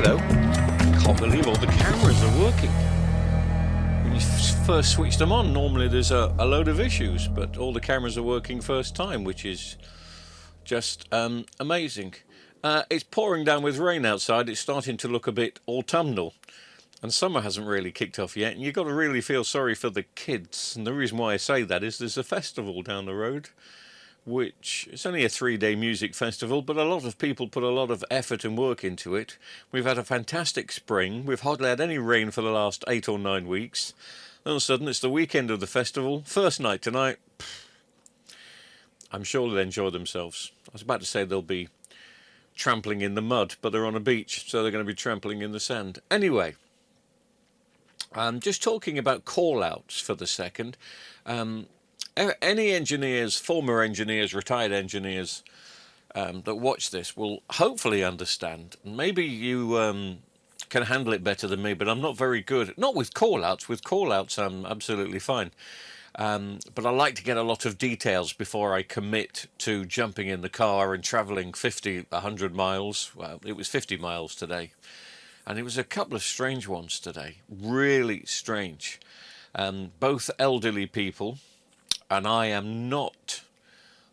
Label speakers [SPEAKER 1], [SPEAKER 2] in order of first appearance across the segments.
[SPEAKER 1] hello. Can't believe all the cameras are working. When you first switch them on, normally there's a load of issues, but all the cameras are working first time, which is just amazing. It's pouring down with rain outside. It's starting to look a bit autumnal, and summer hasn't really kicked off yet, and you've got to really feel sorry for the kids. And the reason why I say that is there's a festival down the road, which it's only a 3-day music festival, but a lot of people put a lot of effort and work into it. We've had a fantastic spring. We've hardly had any rain for the last 8 or 9 weeks. All of a sudden, it's the weekend of the festival. First night tonight. I'm sure they'll enjoy themselves. I was about to say they'll be trampling in the mud, but they're on a beach, so they're going to be trampling in the sand. Anyway, I'm just talking about call-outs for the second. Any engineers, former engineers, retired engineers that watch this will hopefully understand. Maybe you can handle it better than me, but I'm not very good. Not with call-outs. With call-outs, I'm absolutely fine. But I like to get a lot of details before I commit to jumping in the car and travelling 50, 100 miles. Well, it was 50 miles today. And it was a couple of strange ones today. Really strange. Both elderly people. And I am not,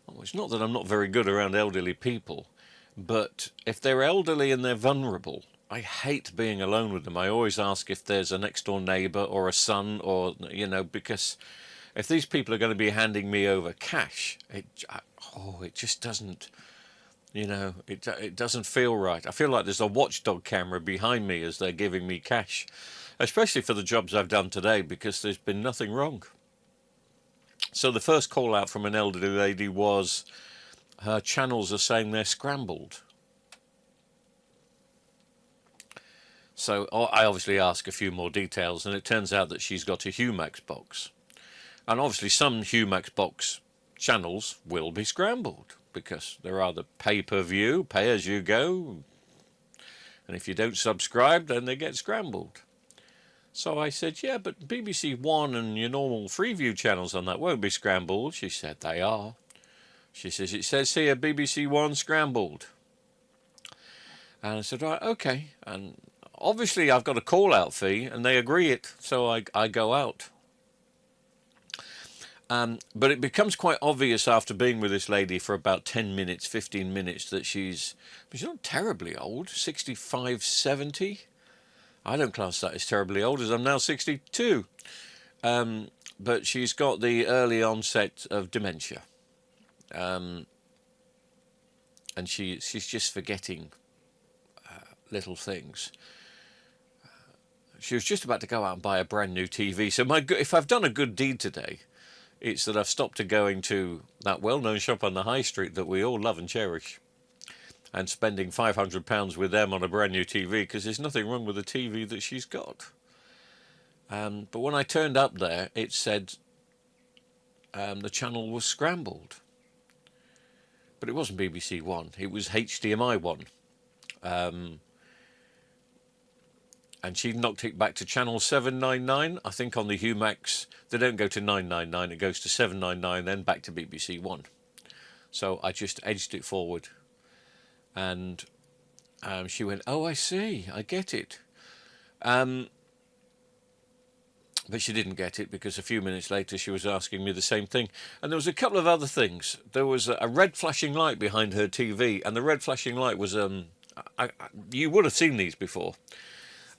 [SPEAKER 1] well, it's not that I'm not very good around elderly people, but if they're elderly and they're vulnerable, I hate being alone with them. I always ask if there's a next door neighbour or a son or, because if these people are going to be handing me over cash, it just doesn't, it doesn't feel right. I feel like there's a watchdog camera behind me as they're giving me cash, especially for the jobs I've done today, because there's been nothing wrong. So the first call out from an elderly lady was her channels are saying they're scrambled. So I obviously ask a few more details, and it turns out that she's got a Humax box. And obviously some Humax box channels will be scrambled because they're either pay-per-view, pay-as-you-go, and if you don't subscribe, then they get scrambled. So I said, yeah, but BBC One and your normal Freeview channels on that won't be scrambled. She said, they are. She says, it says here, BBC One scrambled. And I said, right, okay. And obviously I've got a call-out fee, and they agree it, so I go out. But it becomes quite obvious after being with this lady for about 10 minutes, 15 minutes, that she's not terribly old, 65, 70. I don't class that as terribly old, as I'm now 62. But she's got the early onset of dementia. And she's just forgetting little things. She was just about to go out and buy a brand new TV. So if I've done a good deed today, it's that I've stopped her going to that well-known shop on the high street that we all love and cherish, and spending £500 with them on a brand new TV, because there's nothing wrong with the TV that she's got. But when I turned up there, it said the channel was scrambled. But it wasn't BBC One, it was HDMI One. And she knocked it back to channel 799. I think on the Humax, they don't go to 999, it goes to 799, then back to BBC One. So I just edged it forward. And she went, oh, I see, I get it. But she didn't get it, because a few minutes later she was asking me the same thing. And there was a couple of other things. There was a red flashing light behind her TV, and the red flashing light was, you would have seen these before.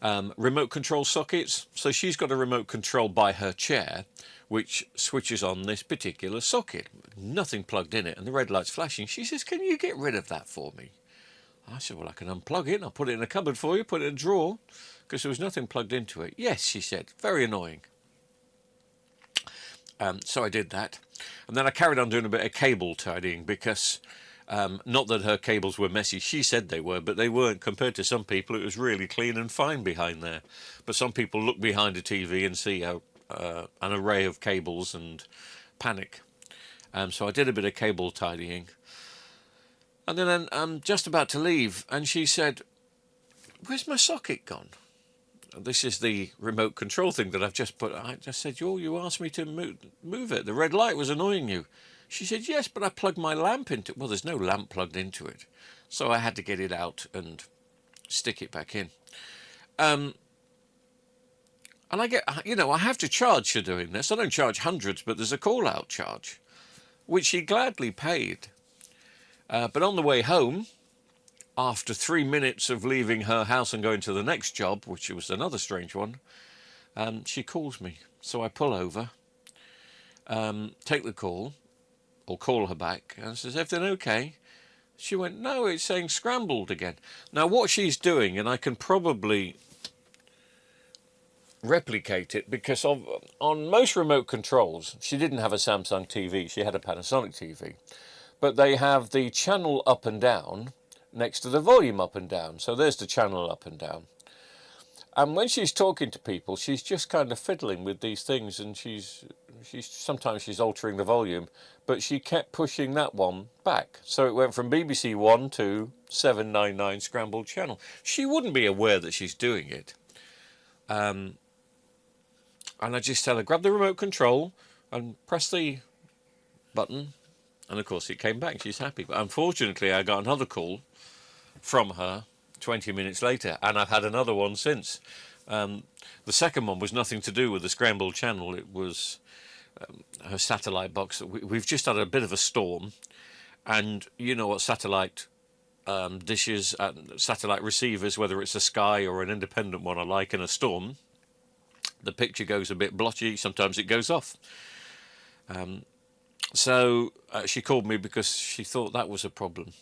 [SPEAKER 1] Remote control sockets. So she's got a remote control by her chair, which switches on this particular socket. Nothing plugged in it, and the red light's flashing. She says, can you get rid of that for me? I said, well, I can unplug it, and I'll put it in a cupboard for you, put it in a drawer, because there was nothing plugged into it. Yes, she said, very annoying. So I did that. And then I carried on doing a bit of cable tidying, because not that her cables were messy, she said they were, but they weren't. Compared to some people, it was really clean and fine behind there. But some people look behind a TV and see an array of cables and panic. So I did a bit of cable tidying. And then I'm just about to leave, and she said, where's my socket gone? This is the remote control thing that I've just put. I just said, you asked me to move it. The red light was annoying you. She said, yes, but I plugged my lamp into it. Well, there's no lamp plugged into it. So I had to get it out and stick it back in. And I get, I have to charge for doing this. I don't charge hundreds, but there's a call-out charge, which she gladly paid. But on the way home, after 3 minutes of leaving her house and going to the next job, which was another strange one, she calls me. So I pull over, take the call, or call her back, and says, everything okay? She went, no, it's saying scrambled again. Now what she's doing, and I can probably replicate it, because on most remote controls, she didn't have a Samsung TV, she had a Panasonic TV, but they have the channel up and down next to the volume up and down. So there's the channel up and down. And when she's talking to people, she's just kind of fiddling with these things, and she's sometimes she's altering the volume, but she kept pushing that one back. So it went from BBC One to 799 scrambled channel. She wouldn't be aware that she's doing it. And I just tell her, grab the remote control and press the button. And of course it came back. She's happy. But unfortunately, I got another call from her 20 minutes later, and I've had another one since. The second one was nothing to do with the scrambled channel. It was her satellite box. We've just had a bit of a storm, and you know what satellite dishes, satellite receivers, whether it's a Sky or an independent one, are like in a storm. The picture goes a bit blotchy, sometimes it goes off. So she called me because she thought that was a problem.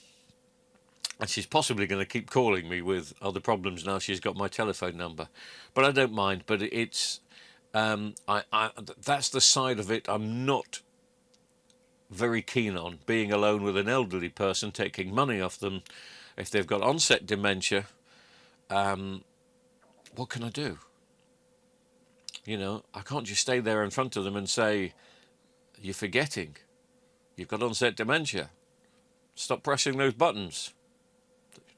[SPEAKER 1] And she's possibly going to keep calling me with other problems now she's got my telephone number. But I don't mind, but it's... that's the side of it I'm not very keen on, being alone with an elderly person, taking money off them. If they've got onset dementia, what can I do? You know, I can't just stay there in front of them and say, you're forgetting. You've got onset dementia. Stop pressing those buttons.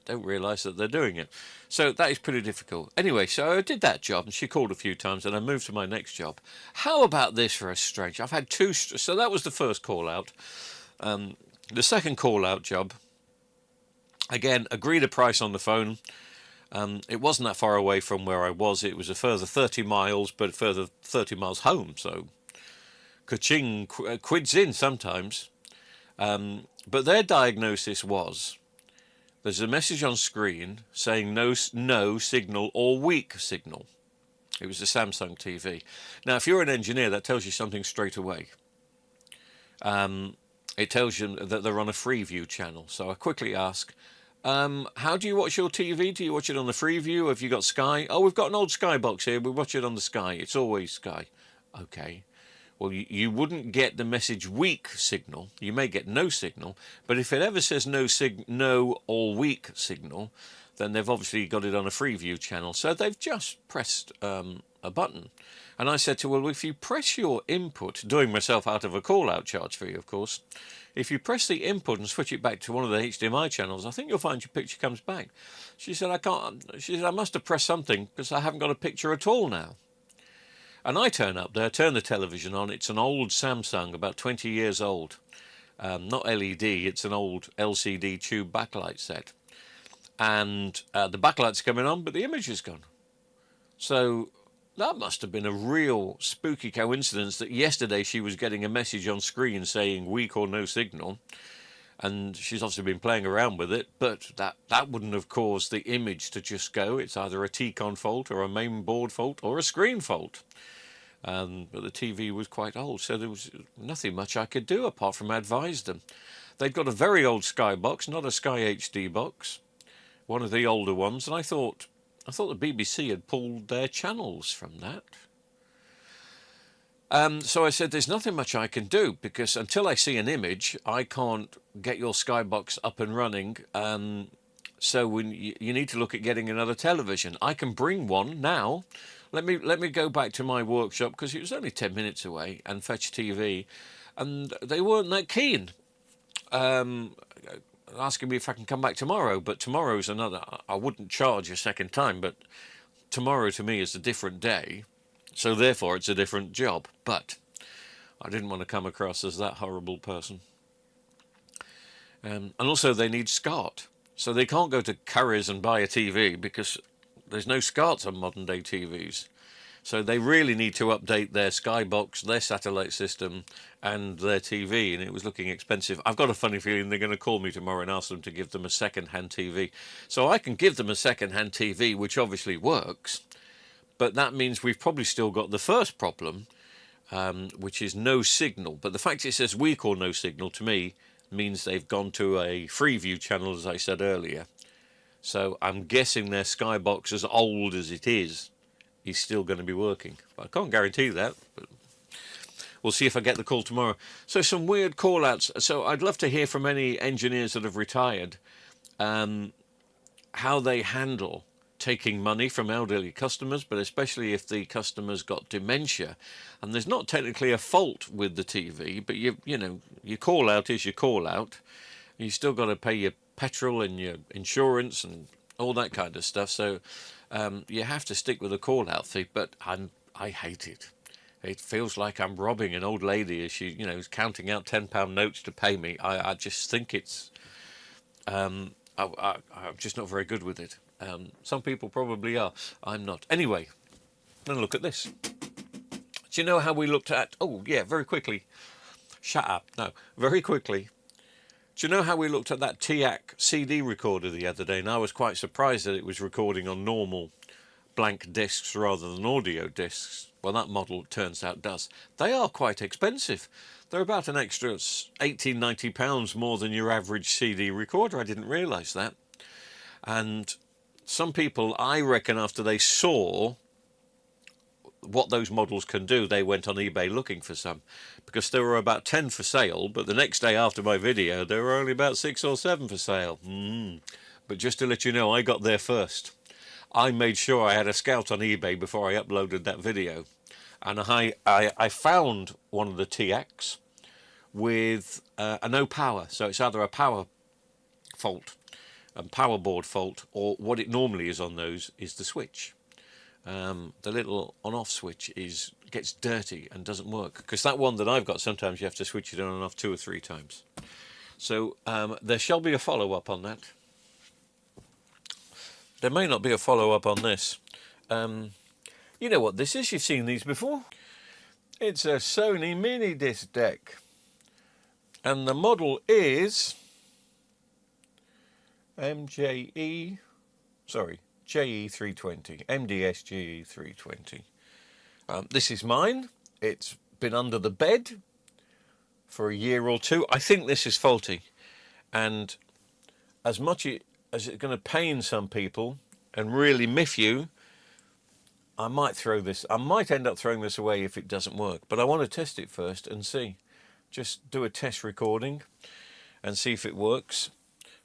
[SPEAKER 1] They don't realise that they're doing it. So that is pretty difficult. Anyway, so I did that job, and she called a few times, and I moved to my next job. How about this for a strange? I've had two... So that was the first call-out. The second call-out job, again, agreed a price on the phone. It wasn't that far away from where I was. It was a further 30 miles, but further 30 miles home. So, ka-ching, quids in sometimes. But their diagnosis was, there's a message on screen saying no signal or weak signal. It was a Samsung TV. Now, if you're an engineer, that tells you something straight away. It tells you that they're on a Freeview channel. So I quickly ask, how do you watch your TV? Do you watch it on the Freeview? Have you got Sky? Oh, we've got an old Sky box here. We watch it on the Sky. It's always Sky. Okay. Well, you wouldn't get the message weak signal. You may get no signal. But if it ever says no or weak signal, then they've obviously got it on a Freeview channel. So they've just pressed a button. And I said to her, well, if you press your input, doing myself out of a call-out charge for you, of course, if you press the input and switch it back to one of the HDMI channels, I think you'll find your picture comes back. She said, I can't. She said, I must have pressed something because I haven't got a picture at all now. And I turn up there, turn the television on. It's an old Samsung, about 20 years old. Not LED, it's an old LCD tube backlight set. And the backlight's coming on, but the image is gone. So that must have been a real spooky coincidence that yesterday she was getting a message on screen saying weak or no signal. And she's obviously been playing around with it, but that wouldn't have caused the image to just go. It's either a T-Con fault or a main board fault or a screen fault. But the TV was quite old, so there was nothing much I could do apart from advise them. They'd got a very old Sky box, not a Sky HD box, one of the older ones, and I thought the BBC had pulled their channels from that. So I said, there's nothing much I can do, because until I see an image, I can't get your Skybox up and running. So you need to look at getting another television. I can bring one now. Let me go back to my workshop, because it was only 10 minutes away, and fetch TV. And they weren't that keen. Asking me if I can come back tomorrow, but tomorrow's another... I wouldn't charge a second time, but tomorrow to me is a different day. So therefore it's a different job, but I didn't want to come across as that horrible person. And also they need SCART. So they can't go to Curry's and buy a TV because there's no SCARTs on modern day TVs. So they really need to update their Skybox, their satellite system, and their TV, and it was looking expensive. I've got a funny feeling they're going to call me tomorrow and ask them to give them a second-hand TV. So I can give them a second-hand TV, which obviously works, but that means we've probably still got the first problem, which is no signal. But the fact it says weak or no signal, to me, means they've gone to a Freeview channel, as I said earlier. So I'm guessing their Skybox, as old as it is still going to be working. But I can't guarantee that, but we'll see if I get the call tomorrow. So some weird call outs. So I'd love to hear from any engineers that have retired how they handle taking money from elderly customers, but especially if the customer's got dementia and there's not technically a fault with the TV, but you know your call out is your call out. You still got to pay your petrol and your insurance and all that kind of stuff. So you have to stick with a call-out fee, but I hate it. It feels like I'm robbing an old lady as she, is counting out £10 notes to pay me. I just think it's, I'm just not very good with it. Some people probably are. I'm not. Anyway, then look at this. Do you know how we looked at? Oh yeah, very quickly. Shut up. No, very quickly. Do you know how we looked at that TIAC CD recorder the other day? And I was quite surprised that it was recording on normal blank discs rather than audio discs. Well, that model, turns out, does. They are quite expensive. They're about an extra £18–90 more than your average CD recorder. I didn't realise that. And some people, I reckon, after they saw what those models can do, they went on eBay looking for some, because there were about 10 for sale, but the next day after my video there were only about 6 or 7 for sale. But just to let you know, I got there first. I made sure I had a scout on eBay before I uploaded that video, and I found one of the TX with a no power, so it's either a power fault, a power board fault, or what it normally is on those is the switch. The little on-off switch gets dirty and doesn't work, because that one that I've got, sometimes you have to switch it on and off 2 or 3 times. So there shall be a follow-up on that. There may not be a follow-up on this. You know what this is? You've seen these before. It's a Sony mini disc deck, and the model is JE320, MDS GE320. This is mine. It's been under the bed for a year or two. I think this is faulty, and as much as it's going to pain some people and really miff you, I might end up throwing this away if it doesn't work. But I want to test it first and see. Just do a test recording and see if it works.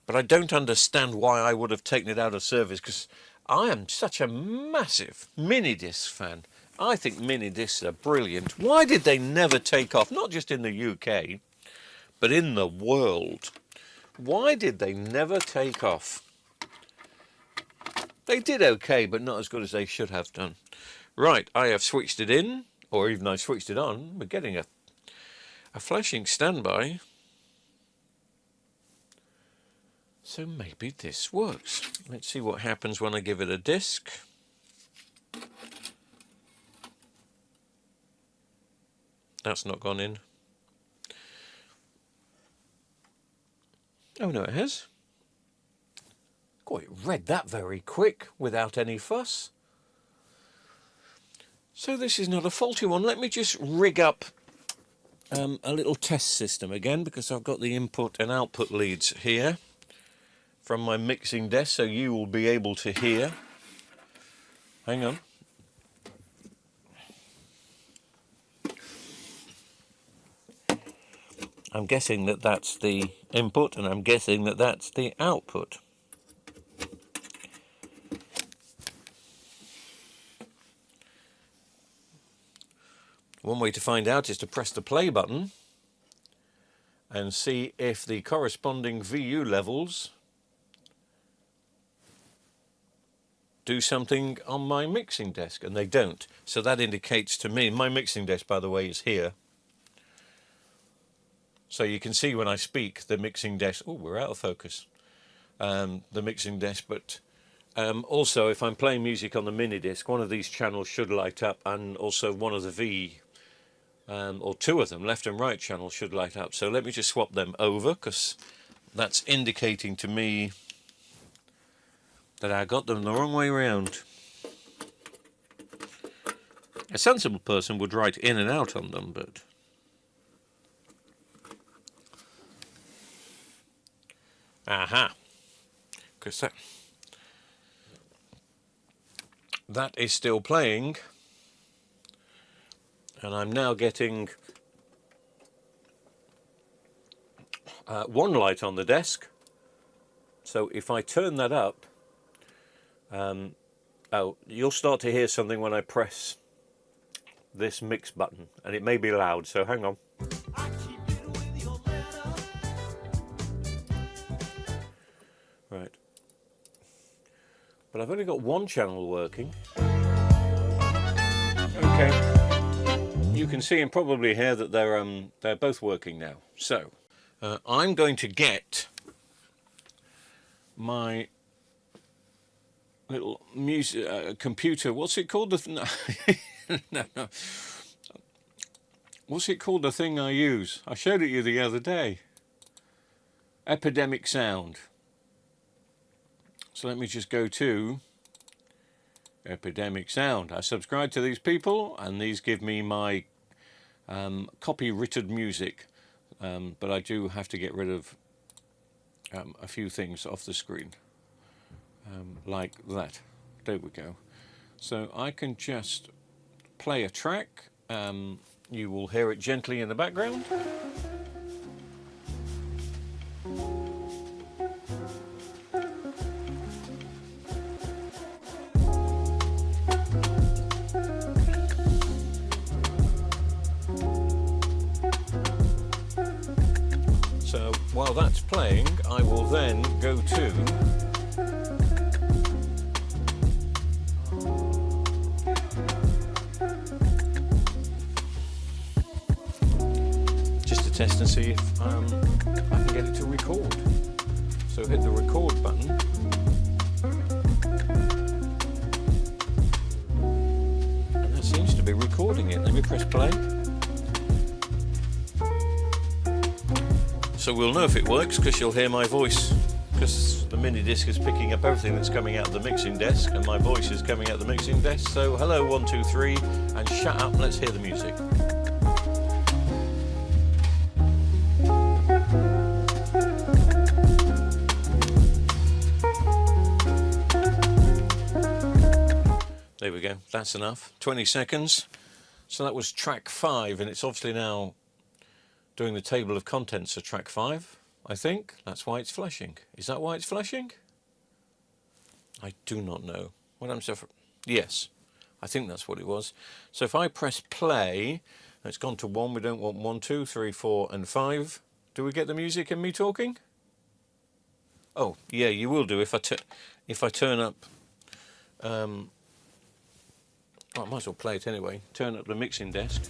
[SPEAKER 1] But I don't understand why I would have taken it out of service, because I am such a massive mini disc fan. I think mini discs are brilliant. Why did they never take off? Not just in the UK, but in the world. Why did they never take off? They did okay, but not as good as they should have done. Right, I have switched it in, or even I switched it on. We're getting a flashing standby. So maybe this works. Let's see what happens when I give it a disc. That's not gone in. Oh no, it has. God, it read that very quick without any fuss. So this is not a faulty one. Let me just rig up a little test system again, because I've got the input and output leads here from my mixing desk, so you will be able to hear. Hang on. I'm guessing that that's the input, and I'm guessing that that's the output. One way to find out is to press the play button and see if the corresponding VU levels do something on my mixing desk, and they don't. So that indicates to me, my mixing desk, by the way, is here. So you can see when I speak, the mixing desk, oh, we're out of focus. the mixing desk, but also if I'm playing music on the mini disc, one of these channels should light up, and also one of the V or two of them, left and right channels, should light up. So let me just swap them over, because that's indicating to me that I got them the wrong way around. A sensible person would write in and out on them, but aha, because that is still playing, and I'm now getting one light on the desk. So if I turn that up, oh, you'll start to hear something when I press this mix button, and it may be loud, so hang on. Right, but I've only got one channel working. Okay, you can see and probably hear that they're both working now. So I'm going to get my little music computer. What's it called? No. What's it called? The thing I use? I showed it you the other day. Epidemic Sound. So let me just go to Epidemic Sound. I subscribe to these people, and these give me my copyrighted music, but I do have to get rid of a few things off the screen, like that. There we go. So I can just play a track. You will hear it gently in the background. So while that's playing, I will then go to just to test and see if I can get it to record. So hit the record button. And that seems to be recording it. Let me press play. So we'll know if it works, because you'll hear my voice, because the mini disc is picking up everything that's coming out of the mixing desk, and my voice is coming out of the mixing desk. So hello 1 2 3, and shut up, let's hear the music. There we go, that's enough. 20 seconds. So that was track 5, and it's obviously now doing the table of contents of track 5, I think. That's why it's flashing. Is that why it's flashing? I do not know. What I'm so yes, I think that's what it was. So if I press play, it's gone to 1. We don't want 1 2 3 4 and 5. Do we get the music and me talking? Oh yeah, you will do if I turn up. Oh, I might as well play it anyway. Turn up the mixing desk.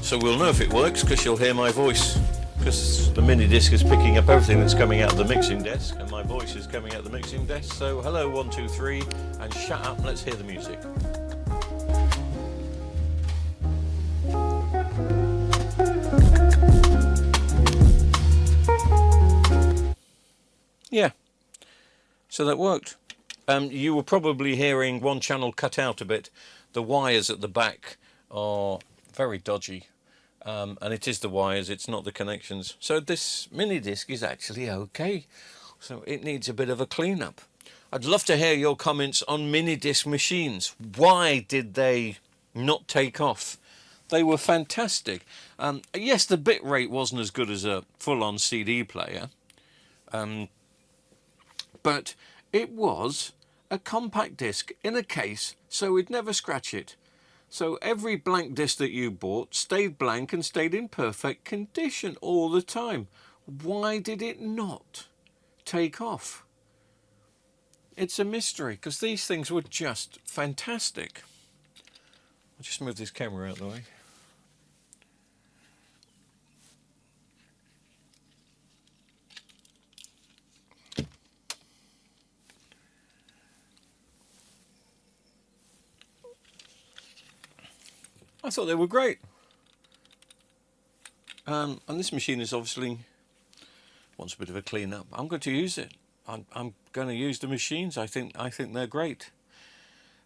[SPEAKER 1] So we'll know if it works, because you'll hear my voice, because the mini disc is picking up everything that's coming out of the mixing desk, and my voice is coming out of the mixing desk. So hello 1 2 3, and shut up, let's hear the music. Yeah, so that worked. You were probably hearing one channel cut out a bit. The wires at the back are very dodgy, and it is the wires, it's not the connections. So this mini disc is actually okay, so it needs a bit of a clean-up. I'd love to hear your comments on mini disc machines. Why did they not take off? They were fantastic. Yes, the bit rate wasn't as good as a full-on CD player, but it was a compact disc in a case, so we'd never scratch it. So every blank disc that you bought stayed blank and stayed in perfect condition all the time. Why did it not take off? It's a mystery, because these things were just fantastic. I'll just move this camera out of the way. I thought they were great. And this machine is obviously wants a bit of a clean up. I'm going to use it. I'm going to use the machines. I think they're great.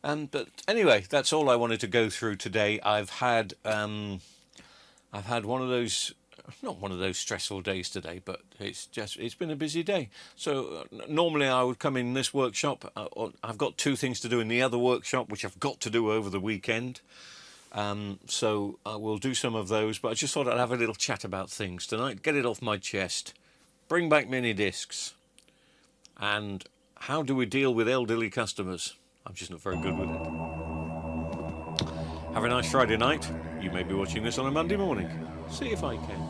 [SPEAKER 1] But anyway, that's all I wanted to go through today. I've had one of those, not one of those stressful days today, but it's been a busy day. So normally I would come in this workshop. I've got 2 things to do in the other workshop, which I've got to do over the weekend. So I will do some of those, but I just thought I'd have a little chat about things tonight, get it off my chest, bring back mini discs, and how do we deal with elderly customers? I'm just not very good with it. Have a nice Friday night. You may be watching this on a Monday morning. See if I can.